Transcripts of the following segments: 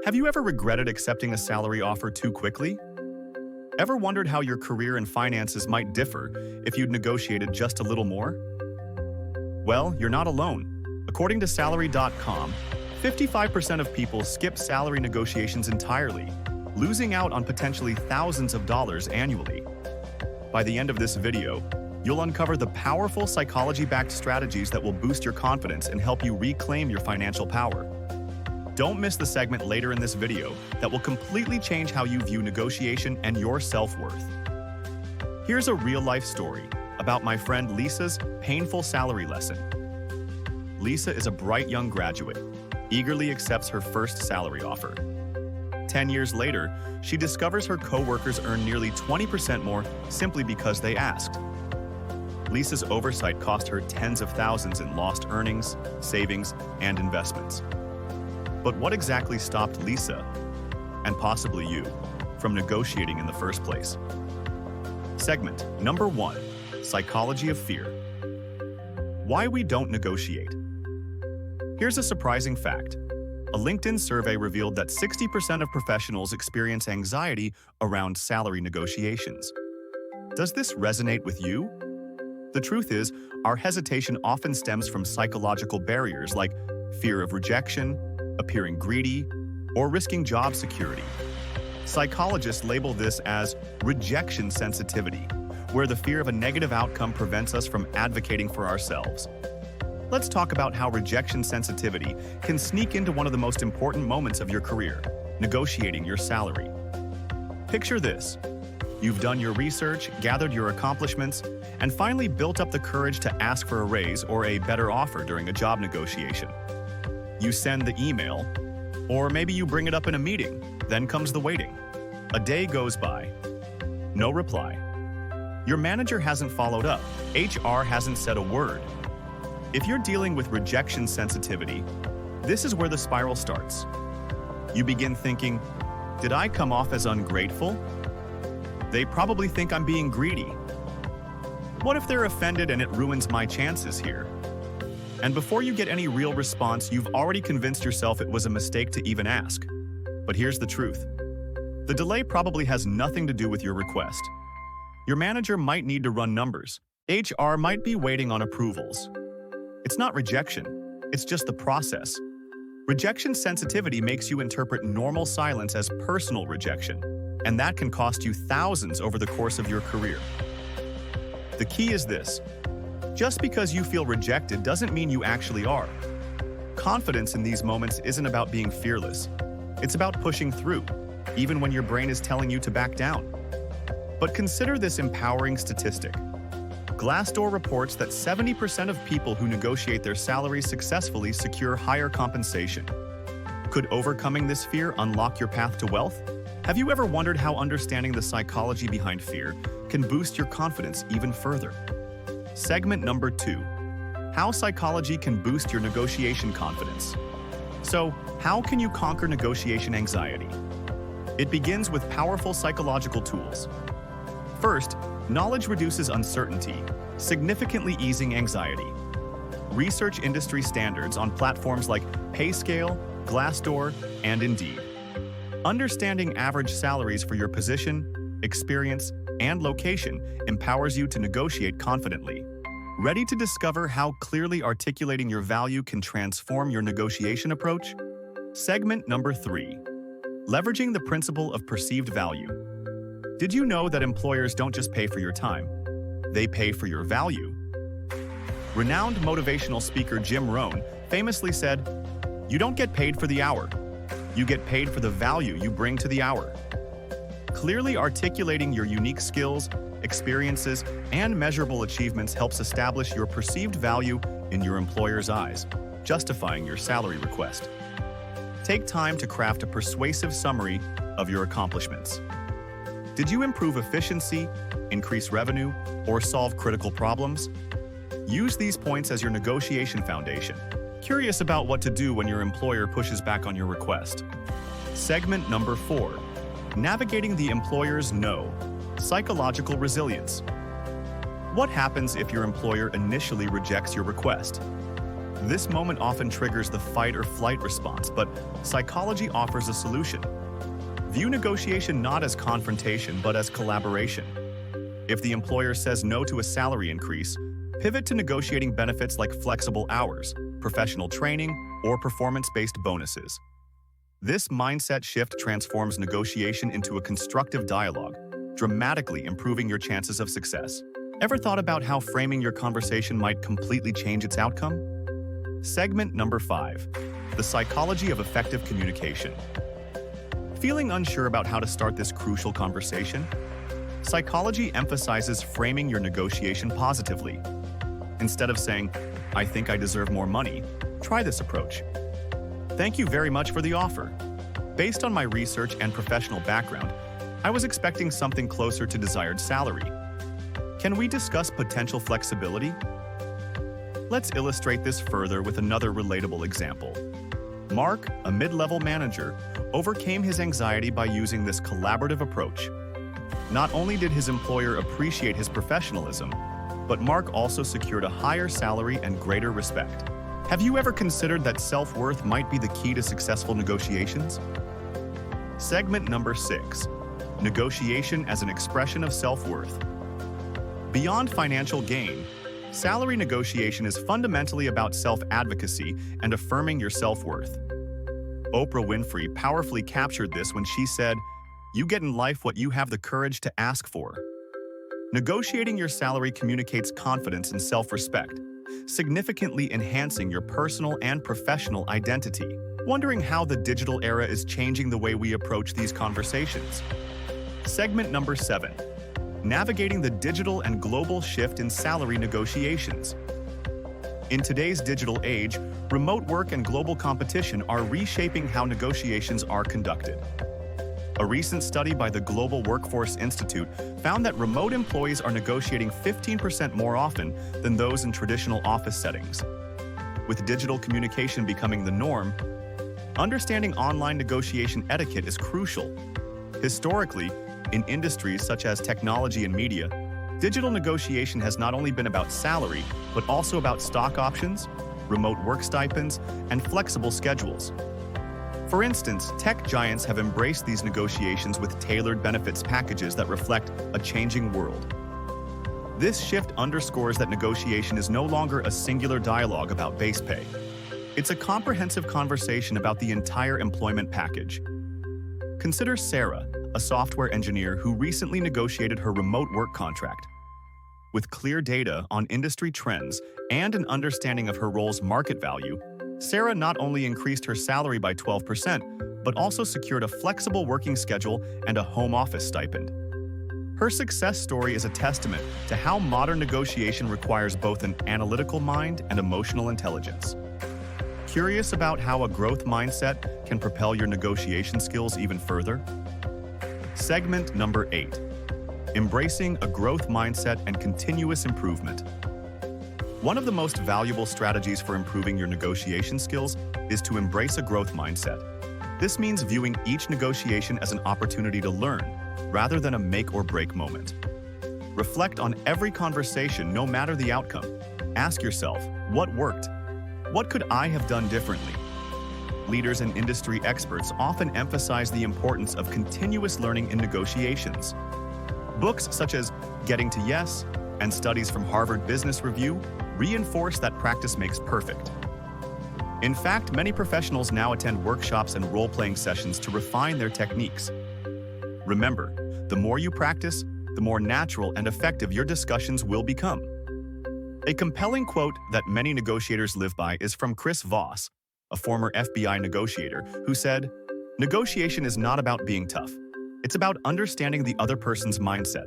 Have you ever regretted accepting a salary offer too quickly? Ever wondered how your career and finances might differ if you'd negotiated just a little more? Well, you're not alone. According to Salary.com, 55% of people skip salary negotiations entirely, losing out on potentially thousands of dollars annually. By the end of this video, you'll uncover the powerful psychology-backed strategies that will boost your confidence and help you reclaim your financial power. Don't miss the segment later in this video that will completely change how you view negotiation and your self-worth. Here's a real-life story about my friend Lisa's painful salary lesson. Lisa is a bright young graduate, eagerly accepts her first salary offer. 10 years later, she discovers her co-workers earn nearly 20% more simply because they asked. Lisa's oversight cost her tens of thousands in lost earnings, savings, and investments. But what exactly stopped Lisa, and possibly you, from negotiating in the first place? Segment number 1, Psychology of Fear. Why we don't negotiate. Here's a surprising fact. A LinkedIn survey revealed that 60% of professionals experience anxiety around salary negotiations. Does this resonate with you? The truth is, our hesitation often stems from psychological barriers like fear of rejection, appearing greedy, or risking job security. Psychologists label this as rejection sensitivity, where the fear of a negative outcome prevents us from advocating for ourselves. Let's talk about how rejection sensitivity can sneak into one of the most important moments of your career, negotiating your salary. Picture this. You've done your research, gathered your accomplishments, and finally built up the courage to ask for a raise or a better offer during a job negotiation. You send the email, or maybe you bring it up in a meeting. Then comes the waiting. A day goes by. No reply. Your manager hasn't followed up. HR hasn't said a word. If you're dealing with rejection sensitivity, this is where the spiral starts. You begin thinking, did I come off as ungrateful? They probably think I'm being greedy. What if they're offended and it ruins my chances here? And before you get any real response, you've already convinced yourself it was a mistake to even ask. But here's the truth. The delay probably has nothing to do with your request. Your manager might need to run numbers. HR might be waiting on approvals. It's not rejection, it's just the process. Rejection sensitivity makes you interpret normal silence as personal rejection, and that can cost you thousands over the course of your career. The key is this. Just because you feel rejected doesn't mean you actually are. Confidence in these moments isn't about being fearless. It's about pushing through, even when your brain is telling you to back down. But consider this empowering statistic. Glassdoor reports that 70% of people who negotiate their salaries successfully secure higher compensation. Could overcoming this fear unlock your path to wealth? Have you ever wondered how understanding the psychology behind fear can boost your confidence even further? Segment number 2, how psychology can boost your negotiation confidence. So, how can you conquer negotiation anxiety? It begins with powerful psychological tools. First, knowledge reduces uncertainty, significantly easing anxiety. Research industry standards on platforms like PayScale, Glassdoor, and Indeed. Understanding average salaries for your position, experience, and location empowers you to negotiate confidently. Ready to discover how clearly articulating your value can transform your negotiation approach? Segment number 3, leveraging the principle of perceived value. Did you know that employers don't just pay for your time? They pay for your value. Renowned motivational speaker Jim Rohn famously said, "You don't get paid for the hour. You get paid for the value you bring to the hour." Clearly articulating your unique skills, experiences, and measurable achievements helps establish your perceived value in your employer's eyes, justifying your salary request. Take time to craft a persuasive summary of your accomplishments. Did you improve efficiency, increase revenue, or solve critical problems? Use these points as your negotiation foundation. Curious about what to do when your employer pushes back on your request? Segment number 4, navigating the employer's no, psychological resilience. What happens if your employer initially rejects your request? This moment often triggers the fight or flight response, but psychology offers a solution. View negotiation not as confrontation, but as collaboration. If the employer says no to a salary increase, pivot to negotiating benefits like flexible hours, professional training, or performance-based bonuses. This mindset shift transforms negotiation into a constructive dialogue, dramatically improving your chances of success. Ever thought about how framing your conversation might completely change its outcome? Segment number 5, the psychology of effective communication. Feeling unsure about how to start this crucial conversation? Psychology emphasizes framing your negotiation positively. Instead of saying, "I think I deserve more money," try this approach. "Thank you very much for the offer. Based on my research and professional background, I was expecting something closer to desired salary. Can we discuss potential flexibility?" Let's illustrate this further with another relatable example. Mark, a mid-level manager, overcame his anxiety by using this collaborative approach. Not only did his employer appreciate his professionalism, but Mark also secured a higher salary and greater respect. Have you ever considered that self-worth might be the key to successful negotiations? Segment number 6, negotiation as an expression of self-worth. Beyond financial gain, salary negotiation is fundamentally about self-advocacy and affirming your self-worth. Oprah Winfrey powerfully captured this when she said, "You get in life what you have the courage to ask for." Negotiating your salary communicates confidence and self-respect, significantly enhancing your personal and professional identity. Wondering how the digital era is changing the way we approach these conversations? Segment number 7, navigating the digital and global shift in salary negotiations. In today's digital age, remote work and global competition are reshaping how negotiations are conducted. A recent study by the Global Workforce Institute found that remote employees are negotiating 15% more often than those in traditional office settings. With digital communication becoming the norm, understanding online negotiation etiquette is crucial. Historically, in industries such as technology and media, digital negotiation has not only been about salary, but also about stock options, remote work stipends, and flexible schedules. For instance, tech giants have embraced these negotiations with tailored benefits packages that reflect a changing world. This shift underscores that negotiation is no longer a singular dialogue about base pay. It's a comprehensive conversation about the entire employment package. Consider Sarah, a software engineer who recently negotiated her remote work contract. With clear data on industry trends and an understanding of her role's market value, Sarah not only increased her salary by 12%, but also secured a flexible working schedule and a home office stipend. Her success story is a testament to how modern negotiation requires both an analytical mind and emotional intelligence. Curious about how a growth mindset can propel your negotiation skills even further? Segment number 8, embracing a growth mindset and continuous improvement. One of the most valuable strategies for improving your negotiation skills is to embrace a growth mindset. This means viewing each negotiation as an opportunity to learn, rather than a make or break moment. Reflect on every conversation, no matter the outcome. Ask yourself, what worked? What could I have done differently? Leaders and industry experts often emphasize the importance of continuous learning in negotiations. Books such as Getting to Yes and studies from Harvard Business Review reinforce that practice makes perfect. In fact, many professionals now attend workshops and role-playing sessions to refine their techniques. Remember, the more you practice, the more natural and effective your discussions will become. A compelling quote that many negotiators live by is from Chris Voss, a former FBI negotiator, who said, "Negotiation is not about being tough. It's about understanding the other person's mindset."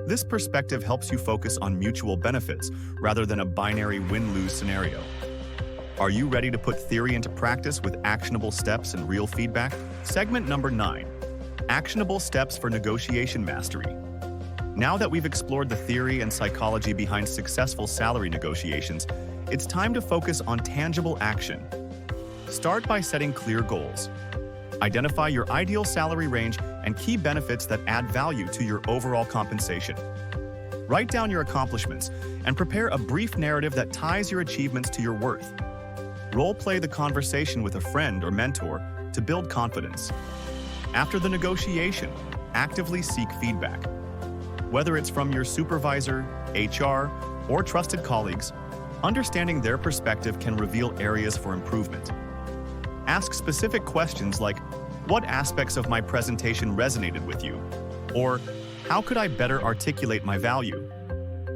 This perspective helps you focus on mutual benefits rather than a binary win-lose scenario. Are you ready to put theory into practice with actionable steps and real feedback? Segment number 9, actionable steps for negotiation mastery. Now that we've explored the theory and psychology behind successful salary negotiations, it's time to focus on tangible action. Start by setting clear goals. Identify your ideal salary range and key benefits that add value to your overall compensation. Write down your accomplishments and prepare a brief narrative that ties your achievements to your worth. Role-play the conversation with a friend or mentor to build confidence. After the negotiation, actively seek feedback. Whether it's from your supervisor, HR, or trusted colleagues, understanding their perspective can reveal areas for improvement. Ask specific questions like, what aspects of my presentation resonated with you? Or, how could I better articulate my value?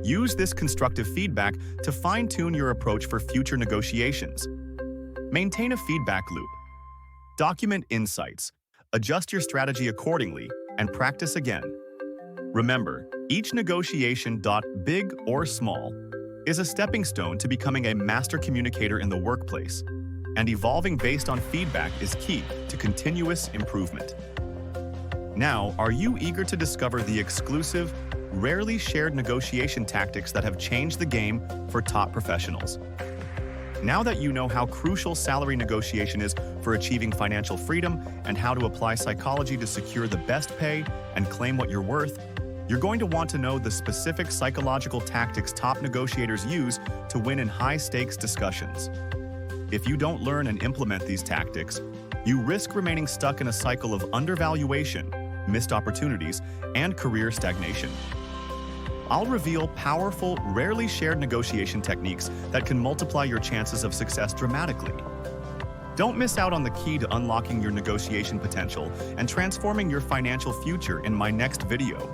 Use this constructive feedback to fine-tune your approach for future negotiations. Maintain a feedback loop. Document insights, adjust your strategy accordingly, and practice again. Remember, each negotiation, big or small, is a stepping stone to becoming a master communicator in the workplace, and evolving based on feedback is key to continuous improvement. Now, are you eager to discover the exclusive, rarely shared negotiation tactics that have changed the game for top professionals? Now that you know how crucial salary negotiation is for achieving financial freedom and how to apply psychology to secure the best pay and claim what you're worth, you're going to want to know the specific psychological tactics top negotiators use to win in high-stakes discussions. If you don't learn and implement these tactics, you risk remaining stuck in a cycle of undervaluation, missed opportunities, and career stagnation. I'll reveal powerful, rarely shared negotiation techniques that can multiply your chances of success dramatically. Don't miss out on the key to unlocking your negotiation potential and transforming your financial future in my next video.